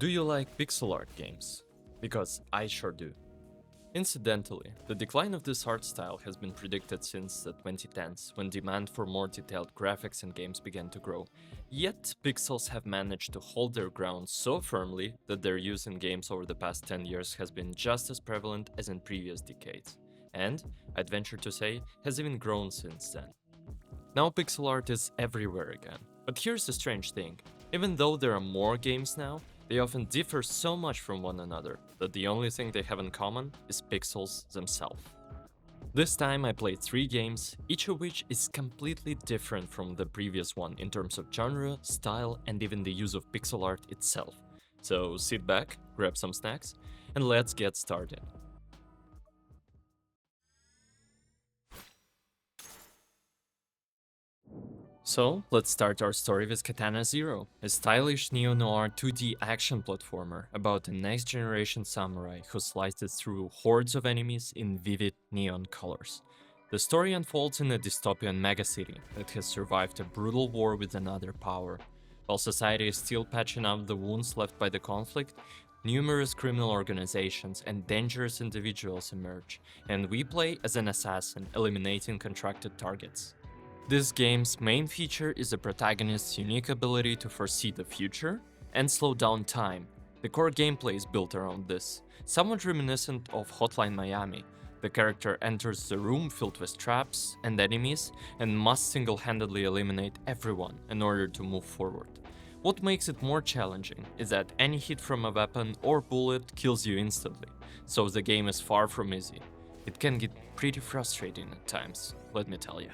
Do you like pixel art games? Because I sure do. Incidentally, the decline of this art style has been predicted since the 2010s, when demand for more detailed graphics in games began to grow. Yet, pixels have managed to hold their ground so firmly that their use in games over the past 10 years has been just as prevalent as in previous decades. And, I'd venture to say, has even grown since then. Now pixel art is everywhere again. But here's the strange thing. Even though there are more games now, they often differ so much from one another that the only thing they have in common is pixels themselves. This time I played 3 games, each of which is completely different from the previous one in terms of genre, style, and even the use of pixel art itself. So sit back, grab some snacks, and let's get started. So, let's start our story with Katana Zero, a stylish neo-noir 2D action platformer about a next-generation samurai who slices through hordes of enemies in vivid neon colors. The story unfolds in a dystopian megacity that has survived a brutal war with another power. While society is still patching up the wounds left by the conflict, numerous criminal organizations and dangerous individuals emerge, and we play as an assassin eliminating contracted targets. This game's main feature is the protagonist's unique ability to foresee the future and slow down time. The core gameplay is built around this, somewhat reminiscent of Hotline Miami. The character enters the room filled with traps and enemies and must single-handedly eliminate everyone in order to move forward. What makes it more challenging is that any hit from a weapon or bullet kills you instantly, so the game is far from easy. It can get pretty frustrating at times, let me tell you.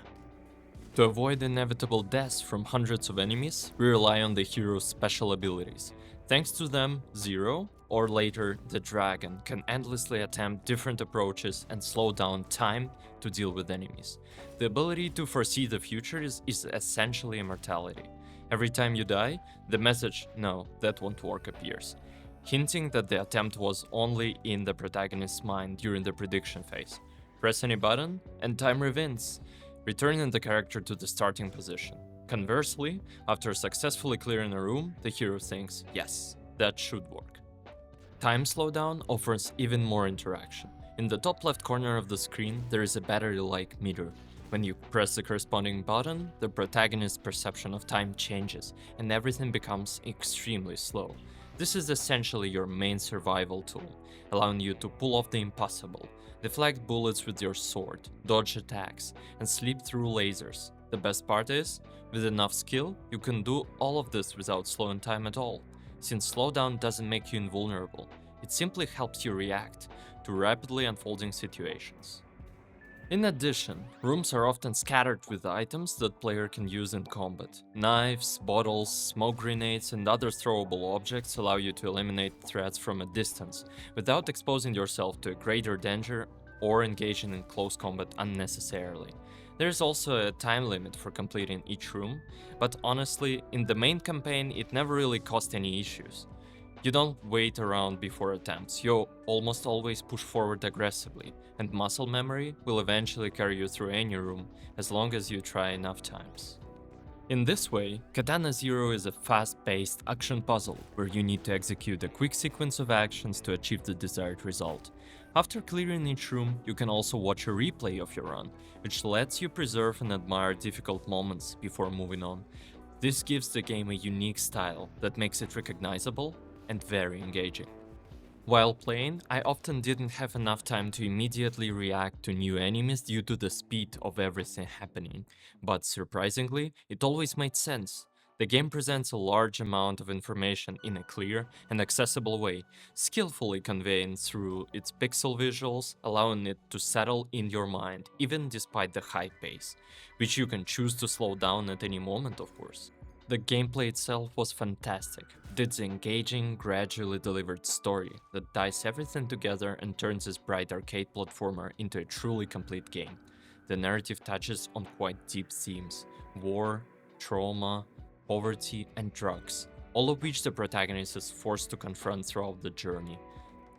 To avoid inevitable deaths from hundreds of enemies, we rely on the hero's special abilities. Thanks to them, Zero, or later the Dragon, can endlessly attempt different approaches and slow down time to deal with enemies. The ability to foresee the future is essentially immortality. Every time you die, the message "no, that won't work" appears, hinting that the attempt was only in the protagonist's mind during the prediction phase. Press any button, and time rewinds, returning the character to the starting position. Conversely, after successfully clearing a room, the hero thinks, yes, that should work. Time slowdown offers even more interaction. In the top left corner of the screen, there is a battery-like meter. When you press the corresponding button, the protagonist's perception of time changes, and everything becomes extremely slow. This is essentially your main survival tool, allowing you to pull off the impossible. Deflect bullets with your sword, dodge attacks, and sleep through lasers. The best part is, with enough skill, you can do all of this without slowing time at all. Since slowdown doesn't make you invulnerable, it simply helps you react to rapidly unfolding situations. In addition, rooms are often scattered with items that player can use in combat. Knives, bottles, smoke grenades, and other throwable objects allow you to eliminate threats from a distance, without exposing yourself to a greater danger or engaging in close combat unnecessarily. There is also a time limit for completing each room, but honestly, in the main campaign it never really caused any issues. You don't wait around before attempts, you almost always push forward aggressively, and muscle memory will eventually carry you through any room as long as you try enough times. In this way, Katana Zero is a fast-paced action puzzle where you need to execute a quick sequence of actions to achieve the desired result. After clearing each room, you can also watch a replay of your run, which lets you preserve and admire difficult moments before moving on. This gives the game a unique style that makes it recognizable and very engaging. While playing, I often didn't have enough time to immediately react to new enemies due to the speed of everything happening, but surprisingly, it always made sense. The game presents a large amount of information in a clear and accessible way, skillfully conveying through its pixel visuals, allowing it to settle in your mind, even despite the high pace, which you can choose to slow down at any moment, of course. The gameplay itself was fantastic. It's an engaging, gradually delivered story that ties everything together and turns this bright arcade platformer into a truly complete game. The narrative touches on quite deep themes: war, trauma, poverty, and drugs, all of which the protagonist is forced to confront throughout the journey.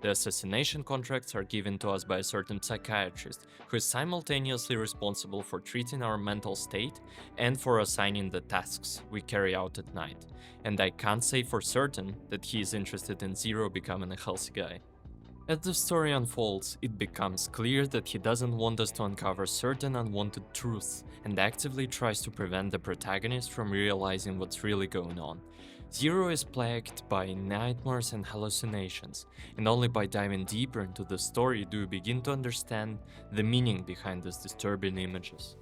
The assassination contracts are given to us by a certain psychiatrist who is simultaneously responsible for treating our mental state and for assigning the tasks we carry out at night. And I can't say for certain that he is interested in Zero becoming a healthy guy. As the story unfolds, it becomes clear that he doesn't want us to uncover certain unwanted truths and actively tries to prevent the protagonist from realizing what's really going on. Zero is plagued by nightmares and hallucinations, and only by diving deeper into the story do you begin to understand the meaning behind these disturbing images.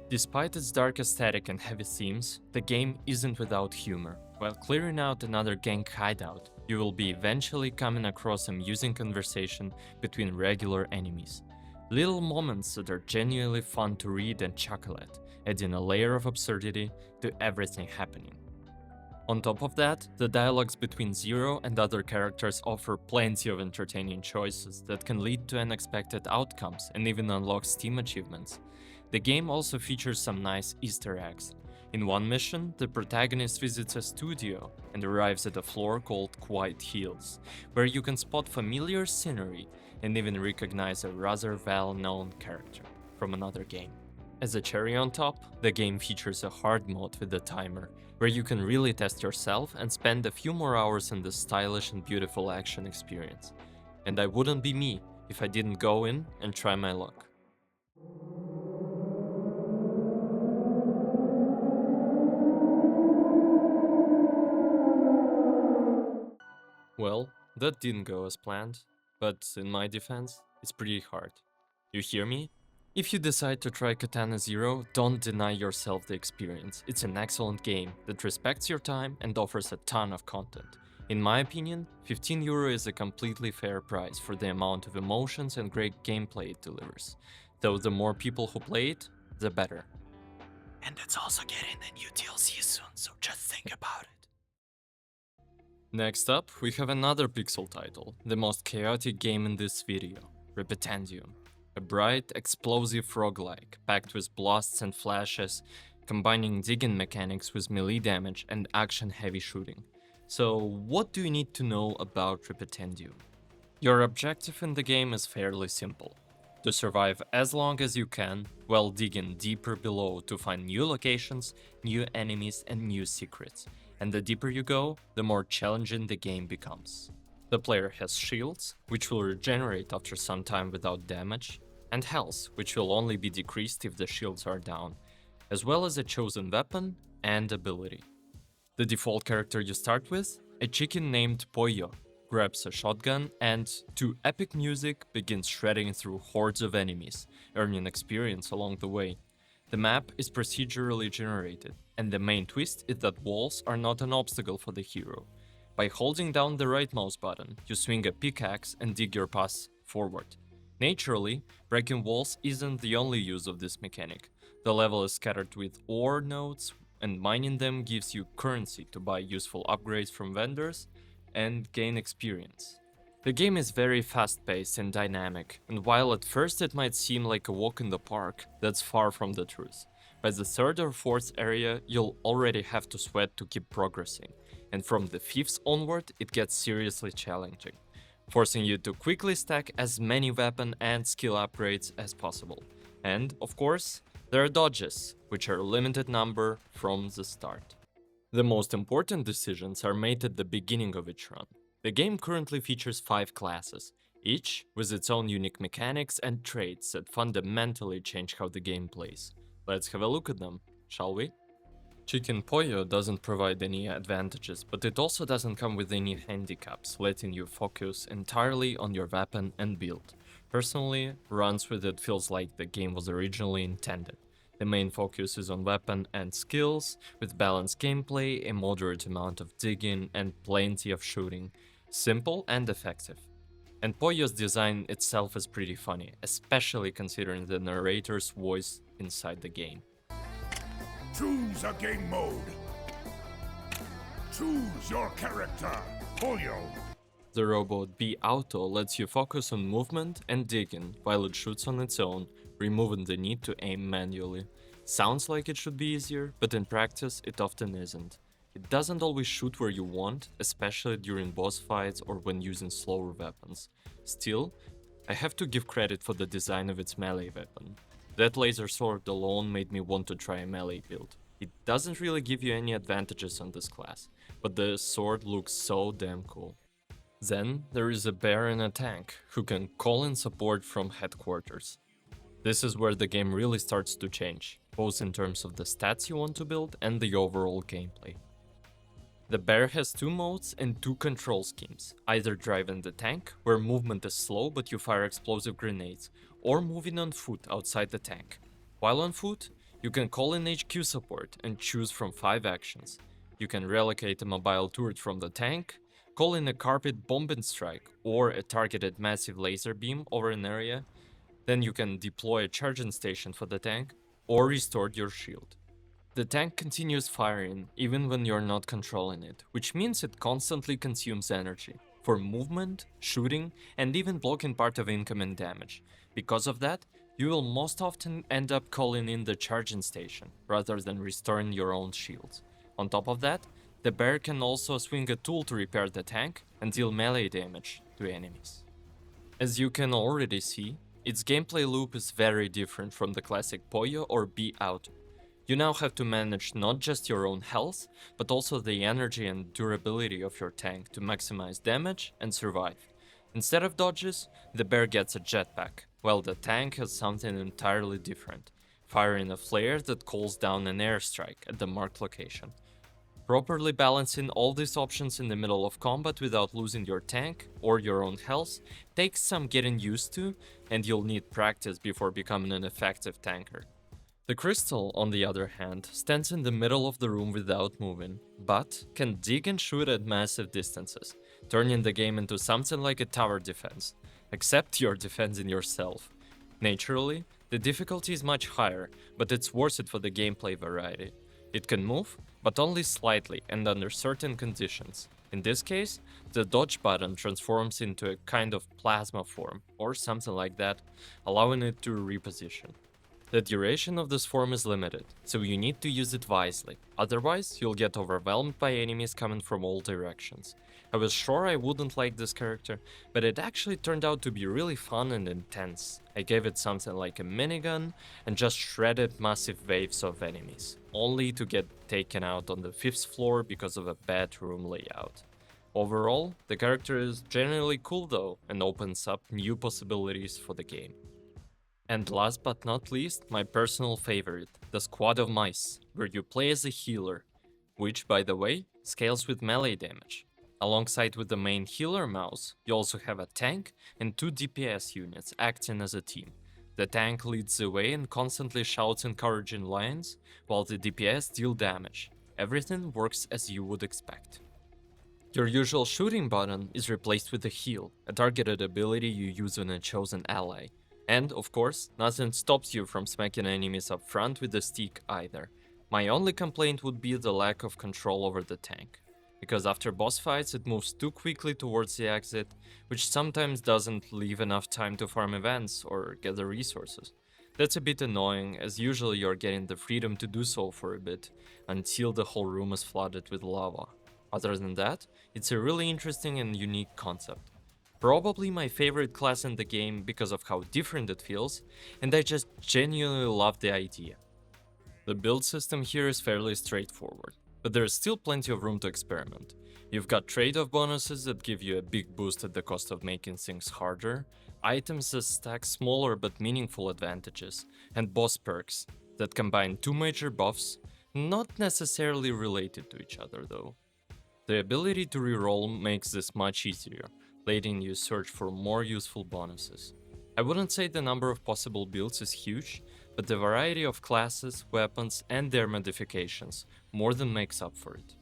Despite its dark aesthetic and heavy themes, the game isn't without humor. While clearing out another gang hideout, you will be eventually coming across amusing conversation between regular enemies. Little moments that are genuinely fun to read and chuckle at, adding a layer of absurdity to everything happening. On top of that, the dialogues between Zero and other characters offer plenty of entertaining choices that can lead to unexpected outcomes and even unlock Steam achievements. The game also features some nice Easter eggs. In one mission, the protagonist visits a studio and arrives at a floor called Quiet Hills, where you can spot familiar scenery and even recognize a rather well-known character from another game. As a cherry on top, the game features a hard mode with a timer, where you can really test yourself and spend a few more hours in this stylish and beautiful action experience. And I wouldn't be me if I didn't go in and try my luck. Well, that didn't go as planned, but in my defense, it's pretty hard. You hear me? If you decide to try Katana Zero, don't deny yourself the experience. It's an excellent game that respects your time and offers a ton of content. In my opinion, €15 is a completely fair price for the amount of emotions and great gameplay it delivers. Though the more people who play it, the better. And it's also getting a new DLC soon, so just think about it. Next up, we have another pixel title, the most chaotic game in this video, Repetendium. A bright, explosive roguelike, packed with blasts and flashes, combining digging mechanics with melee damage and action-heavy shooting. So, what do you need to know about Repetendium? Your objective in the game is fairly simple. To survive as long as you can, while digging deeper below to find new locations, new enemies and new secrets. And the deeper you go, the more challenging the game becomes. The player has shields, which will regenerate after some time without damage, and health, which will only be decreased if the shields are down, as well as a chosen weapon and ability. The default character you start with, a chicken named Pollo, grabs a shotgun and, to epic music, begins shredding through hordes of enemies, earning experience along the way. The map is procedurally generated, and the main twist is that walls are not an obstacle for the hero. By holding down the right mouse button, you swing a pickaxe and dig your path forward. Naturally, breaking walls isn't the only use of this mechanic. The level is scattered with ore nodes, and mining them gives you currency to buy useful upgrades from vendors and gain experience. The game is very fast-paced and dynamic, and while at first it might seem like a walk in the park, that's far from the truth. By the third or fourth area, you'll already have to sweat to keep progressing, and from the fifth onward, it gets seriously challenging, forcing you to quickly stack as many weapon and skill upgrades as possible. And, of course, there are dodges, which are a limited number from the start. The most important decisions are made at the beginning of each run. The game currently features 5 classes, each with its own unique mechanics and traits that fundamentally change how the game plays. Let's have a look at them, shall we? Chicken Pollo doesn't provide any advantages, but it also doesn't come with any handicaps, letting you focus entirely on your weapon and build. Personally, runs with it feels like the game was originally intended. The main focus is on weapon and skills, with balanced gameplay, a moderate amount of digging, and plenty of shooting. Simple and effective. And Pollo's design itself is pretty funny, especially considering the narrator's voice inside the game. Choose a game mode. Choose your character, Pollo. The robot B-Auto lets you focus on movement and digging while it shoots on its own, removing the need to aim manually. Sounds like it should be easier, but in practice it often isn't. It doesn't always shoot where you want, especially during boss fights or when using slower weapons. Still, I have to give credit for the design of its melee weapon. That laser sword alone made me want to try a melee build. It doesn't really give you any advantages on this class, but the sword looks so damn cool. Then there is a bear and a tank, who can call in support from headquarters. This is where the game really starts to change, both in terms of the stats you want to build and the overall gameplay. The bear has two modes and two control schemes, either driving the tank, where movement is slow but you fire explosive grenades, or moving on foot outside the tank. While on foot, you can call in HQ support and choose from 5 actions. You can relocate a mobile turret from the tank, call in a carpet bombing strike or a targeted massive laser beam over an area, then you can deploy a charging station for the tank, or restore your shield. The tank continues firing even when you're not controlling it, which means it constantly consumes energy for movement, shooting, and even blocking part of incoming damage. Because of that, you will most often end up calling in the charging station rather than restoring your own shields. On top of that, the bear can also swing a tool to repair the tank and deal melee damage to enemies. As you can already see, its gameplay loop is very different from the classic Poyo or Be Out. You now have to manage not just your own health, but also the energy and durability of your tank to maximize damage and survive. Instead of dodges, the bear gets a jetpack, while the tank has something entirely different, firing a flare that calls down an airstrike at the marked location. Properly balancing all these options in the middle of combat without losing your tank or your own health takes some getting used to, and you'll need practice before becoming an effective tanker. The crystal, on the other hand, stands in the middle of the room without moving, but can dig and shoot at massive distances, turning the game into something like a tower defense, except you're defending yourself. Naturally, the difficulty is much higher, but it's worth it for the gameplay variety. It can move, but only slightly and under certain conditions. In this case, the dodge button transforms into a kind of plasma form, or something like that, allowing it to reposition. The duration of this form is limited, so you need to use it wisely, otherwise you'll get overwhelmed by enemies coming from all directions. I was sure I wouldn't like this character, but it actually turned out to be really fun and intense. I gave it something like a minigun and just shredded massive waves of enemies, only to get taken out on the 5th floor because of a bad room layout. Overall, the character is generally cool though, and opens up new possibilities for the game. And last but not least, my personal favorite, the Squad of Mice, where you play as a healer, which, by the way, scales with melee damage. Alongside with the main healer mouse, you also have a tank and 2 DPS units acting as a team. The tank leads the way and constantly shouts encouraging lines, while the DPS deal damage. Everything works as you would expect. Your usual shooting button is replaced with a heal, a targeted ability you use on a chosen ally. And, of course, nothing stops you from smacking enemies up front with the stick either. My only complaint would be the lack of control over the tank, because after boss fights it moves too quickly towards the exit, which sometimes doesn't leave enough time to farm events or gather resources. That's a bit annoying, as usually you're getting the freedom to do so for a bit, until the whole room is flooded with lava. Other than that, it's a really interesting and unique concept. Probably my favorite class in the game because of how different it feels, and I just genuinely love the idea. The build system here is fairly straightforward, but there is still plenty of room to experiment. You've got trade-off bonuses that give you a big boost at the cost of making things harder, items that stack smaller but meaningful advantages, and boss perks that combine 2 major buffs, not necessarily related to each other though. The ability to reroll makes this much easier, letting you search for more useful bonuses. I wouldn't say the number of possible builds is huge, but the variety of classes, weapons, and their modifications more than makes up for it.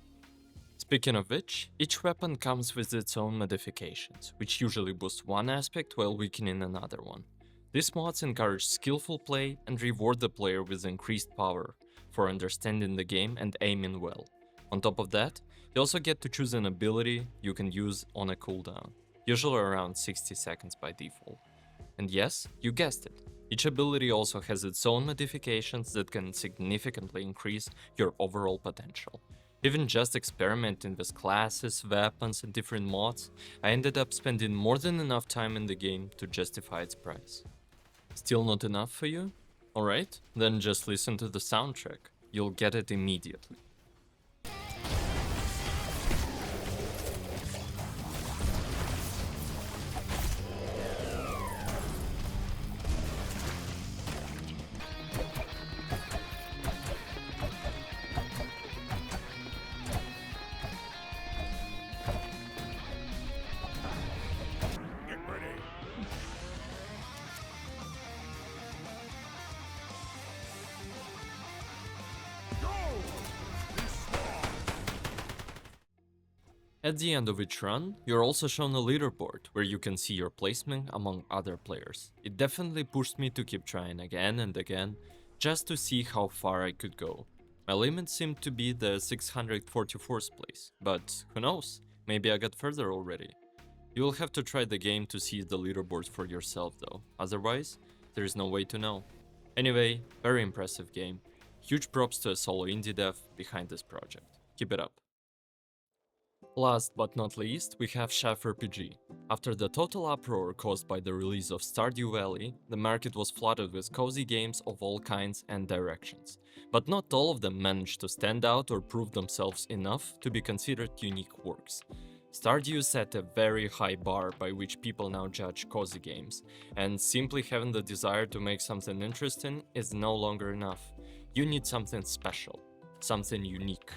Speaking of which, each weapon comes with its own modifications, which usually boost one aspect while weakening another one. These mods encourage skillful play and reward the player with increased power for understanding the game and aiming well. On top of that, you also get to choose an ability you can use on a cooldown, usually around 60 seconds by default. And yes, you guessed it, each ability also has its own modifications that can significantly increase your overall potential. Even just experimenting with classes, weapons, and different mods, I ended up spending more than enough time in the game to justify its price. Still not enough for you? Alright, then just listen to the soundtrack. You'll get it immediately. Get ready. Go! Be strong. At the end of each run, you're also shown a leaderboard where you can see your placement among other players. It definitely pushed me to keep trying again and again, just to see how far I could go. My limit seemed to be the 644th place, but who knows, maybe I got further already. You will have to try the game to see the leaderboard for yourself though, otherwise, there is no way to know. Anyway, very impressive game. Huge props to a solo indie dev behind this project. Keep it up. Last but not least, we have Chef RPG. After the total uproar caused by the release of Stardew Valley, the market was flooded with cozy games of all kinds and directions. But not all of them managed to stand out or prove themselves enough to be considered unique works. Stardew set a very high bar by which people now judge cozy games, and simply having the desire to make something interesting is no longer enough. You need something special, something unique.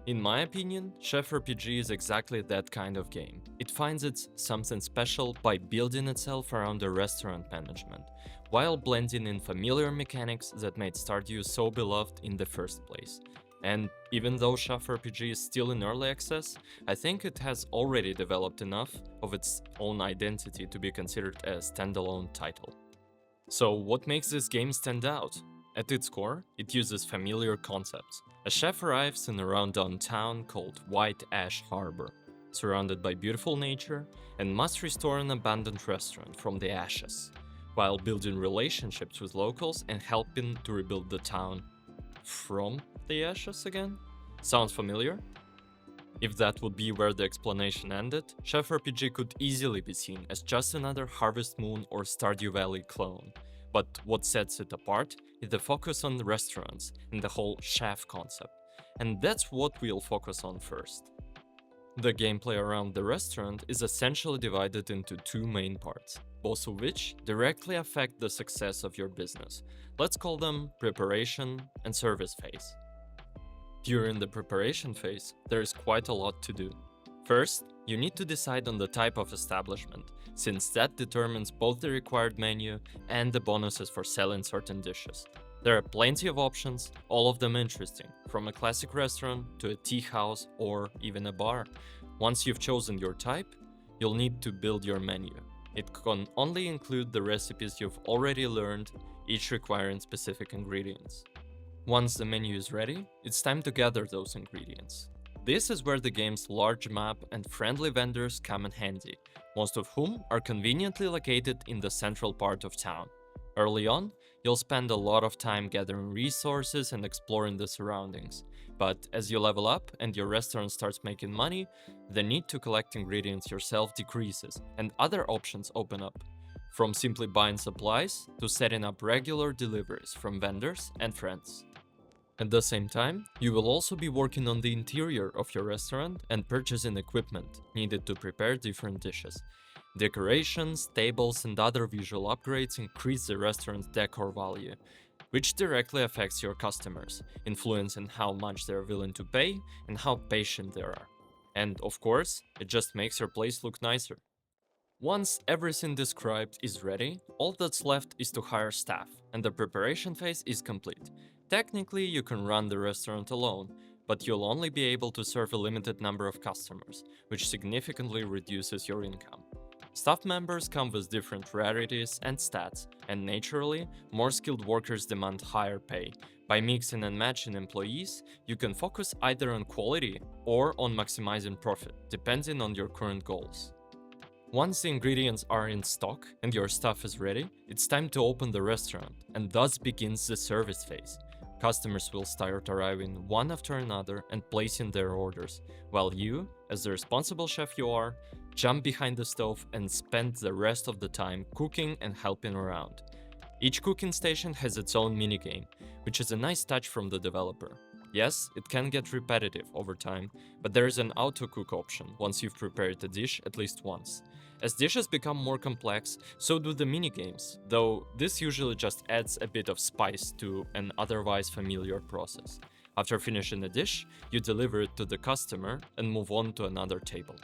In my opinion, Chef RPG is exactly that kind of game. It finds its something special by building itself around the restaurant management, while blending in familiar mechanics that made Stardew so beloved in the first place. And even though Chef RPG is still in early access, I think it has already developed enough of its own identity to be considered a standalone title. So what makes this game stand out? At its core, it uses familiar concepts. A chef arrives in a rundown town called White Ash Harbor, surrounded by beautiful nature, and must restore an abandoned restaurant from the ashes, while building relationships with locals and helping to rebuild the town from the ashes again? Sounds familiar? If that would be where the explanation ended, Chef RPG could easily be seen as just another Harvest Moon or Stardew Valley clone. But what sets it apart is the focus on the restaurants and the whole chef concept. And that's what we'll focus on first. The gameplay around the restaurant is essentially divided into two main parts, both of which directly affect the success of your business. Let's call them preparation and service phase. During the preparation phase, there is quite a lot to do. First, you need to decide on the type of establishment, since that determines both the required menu and the bonuses for selling certain dishes. There are plenty of options, all of them interesting, from a classic restaurant to a tea house or even a bar. Once you've chosen your type, you'll need to build your menu. It can only include the recipes you've already learned, each requiring specific ingredients. Once the menu is ready, it's time to gather those ingredients. This is where the game's large map and friendly vendors come in handy, most of whom are conveniently located in the central part of town. Early on, you'll spend a lot of time gathering resources and exploring the surroundings, but as you level up and your restaurant starts making money, the need to collect ingredients yourself decreases and other options open up, from simply buying supplies to setting up regular deliveries from vendors and friends. At the same time, you will also be working on the interior of your restaurant and purchasing equipment needed to prepare different dishes. Decorations, tables, and other visual upgrades increase the restaurant's decor value, which directly affects your customers, influencing how much they're willing to pay and how patient they are. And of course, it just makes your place look nicer. Once everything described is ready, all that's left is to hire staff, and the preparation phase is complete. Technically, you can run the restaurant alone, but you'll only be able to serve a limited number of customers, which significantly reduces your income. Staff members come with different rarities and stats, and naturally, more skilled workers demand higher pay. By mixing and matching employees, you can focus either on quality or on maximizing profit, depending on your current goals. Once the ingredients are in stock and your stuff is ready, it's time to open the restaurant, and thus begins the service phase. Customers will start arriving one after another and placing their orders, while you, as the responsible chef you are, jump behind the stove and spend the rest of the time cooking and helping around. Each cooking station has its own minigame, which is a nice touch from the developer. Yes, it can get repetitive over time, but there is an auto-cook option once you've prepared a dish at least once. As dishes become more complex, so do the minigames, though this usually just adds a bit of spice to an otherwise familiar process. After finishing a dish, you deliver it to the customer and move on to another table.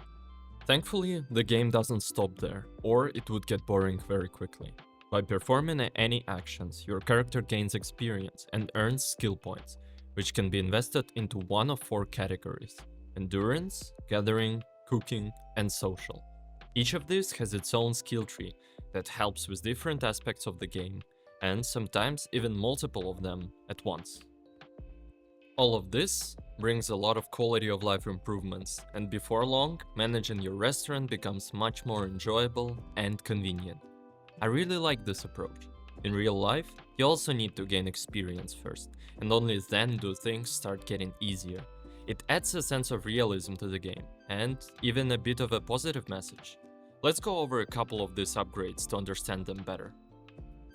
Thankfully, the game doesn't stop there, or it would get boring very quickly. By performing any actions, your character gains experience and earns skill points, which can be invested into one of 4 categories: endurance, gathering, cooking, and social. Each of these has its own skill tree that helps with different aspects of the game, and sometimes even multiple of them at once. All of this brings a lot of quality of life improvements, and before long, managing your restaurant becomes much more enjoyable and convenient. I really like this approach. In real life, you also need to gain experience first, and only then do things start getting easier. It adds a sense of realism to the game, and even a bit of a positive message. Let's go over a couple of these upgrades to understand them better.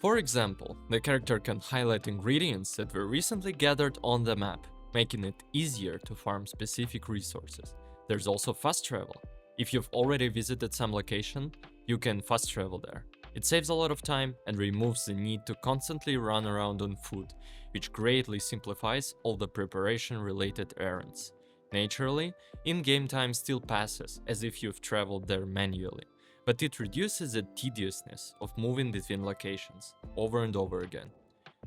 For example, the character can highlight ingredients that were recently gathered on the map, making it easier to farm specific resources. There's also fast travel. If you've already visited some location, you can fast travel there. It saves a lot of time and removes the need to constantly run around on foot, which greatly simplifies all the preparation-related errands. Naturally, in-game time still passes as if you've traveled there manually, but it reduces the tediousness of moving between locations over and over again.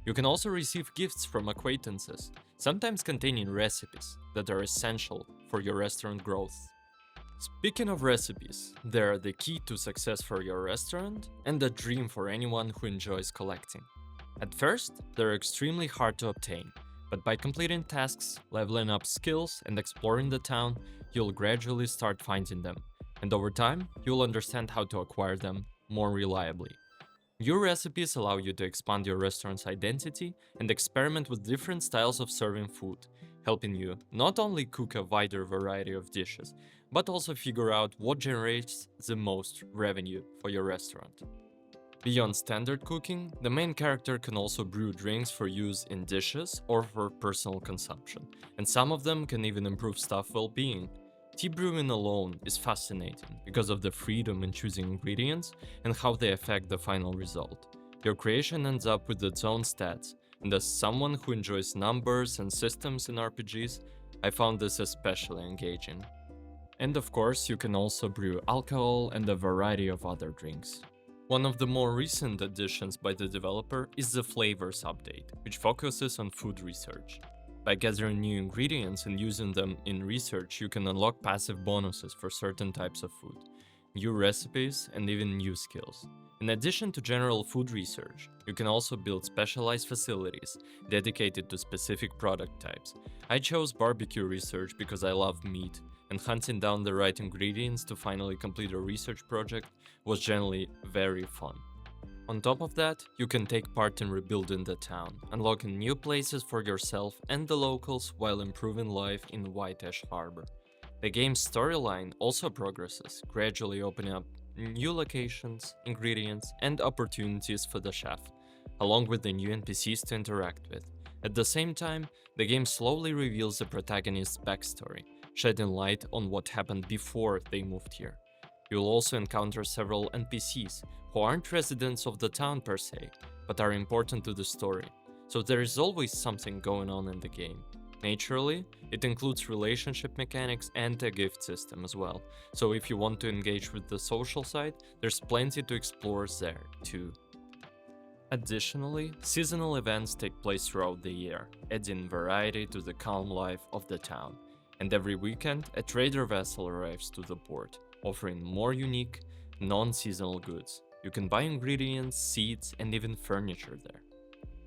You can also receive gifts from acquaintances, sometimes containing recipes that are essential for your restaurant growth. Speaking of recipes, they are the key to success for your restaurant and a dream for anyone who enjoys collecting. At first, they're extremely hard to obtain, but by completing tasks, leveling up skills, and exploring the town, you'll gradually start finding them, and over time, you'll understand how to acquire them more reliably. New recipes allow you to expand your restaurant's identity and experiment with different styles of serving food, helping you not only cook a wider variety of dishes, but also figure out what generates the most revenue for your restaurant. Beyond standard cooking, the main character can also brew drinks for use in dishes or for personal consumption, and some of them can even improve staff well-being. Tea brewing alone is fascinating because of the freedom in choosing ingredients and how they affect the final result. Your creation ends up with its own stats, and as someone who enjoys numbers and systems in RPGs, I found this especially engaging. And of course, you can also brew alcohol and a variety of other drinks. One of the more recent additions by the developer is the Flavors update, which focuses on food research. By gathering new ingredients and using them in research, you can unlock passive bonuses for certain types of food, new recipes, and even new skills. In addition to general food research, you can also build specialized facilities dedicated to specific product types. I chose barbecue research because I love meat, and hunting down the right ingredients to finally complete a research project was generally very fun. On top of that, you can take part in rebuilding the town, unlocking new places for yourself and the locals while improving life in White Ash Harbor. The game's storyline also progresses, gradually opening up new locations, ingredients, and opportunities for the chef, along with the new NPCs to interact with. At the same time, the game slowly reveals the protagonist's backstory, shedding light on what happened before they moved here. You'll also encounter several NPCs who aren't residents of the town per se, but are important to the story, so there is always something going on in the game. Naturally, it includes relationship mechanics and a gift system as well, so if you want to engage with the social side, there's plenty to explore there too. Additionally, seasonal events take place throughout the year, adding variety to the calm life of the town, and every weekend a trader vessel arrives to the port, offering more unique, non-seasonal goods. You can buy ingredients, seeds, and even furniture there.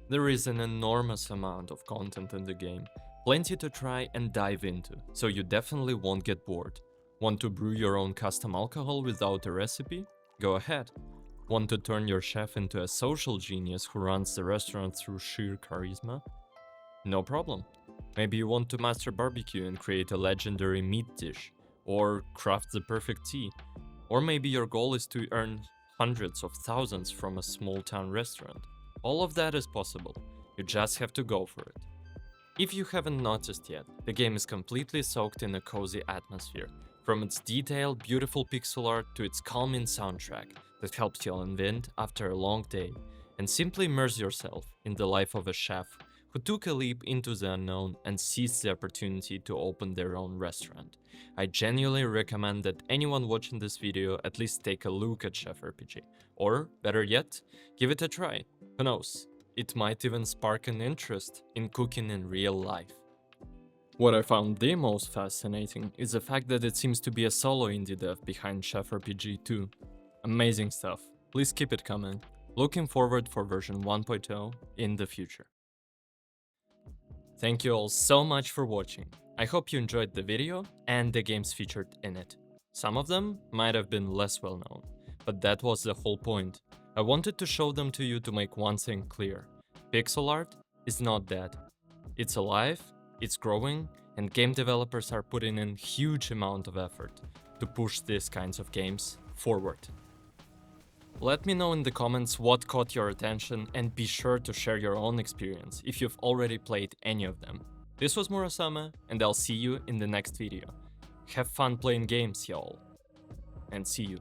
There is an enormous amount of content in the game, plenty to try and dive into, so you definitely won't get bored. Want to brew your own custom alcohol without a recipe? Go ahead. Want to turn your chef into a social genius who runs the restaurant through sheer charisma? No problem. Maybe you want to master barbecue and create a legendary meat dish, or craft the perfect tea. Or maybe your goal is to earn hundreds of thousands from a small town restaurant. All of that is possible. You just have to go for it. If you haven't noticed yet, the game is completely soaked in a cozy atmosphere, from its detailed, beautiful pixel art to its calming soundtrack that helps you unwind after a long day, and simply immerse yourself in the life of a chef who took a leap into the unknown and seized the opportunity to open their own restaurant. I genuinely recommend that anyone watching this video at least take a look at Chef RPG, or better yet, give it a try. Who knows? It might even spark an interest in cooking in real life. What I found the most fascinating is the fact that it seems to be a solo indie dev behind Chef RPG 2. Amazing stuff. Please keep it coming. Looking forward for version 1.0 in the future. Thank you all so much for watching. I hope you enjoyed the video and the games featured in it. Some of them might have been less well known, but that was the whole point. I wanted to show them to you to make one thing clear. Pixel art is not dead. It's alive, it's growing, and game developers are putting in huge amount of effort to push these kinds of games forward. Let me know in the comments what caught your attention and be sure to share your own experience if you've already played any of them. This was Murasame, and I'll see you in the next video. Have fun playing games, y'all. And see you.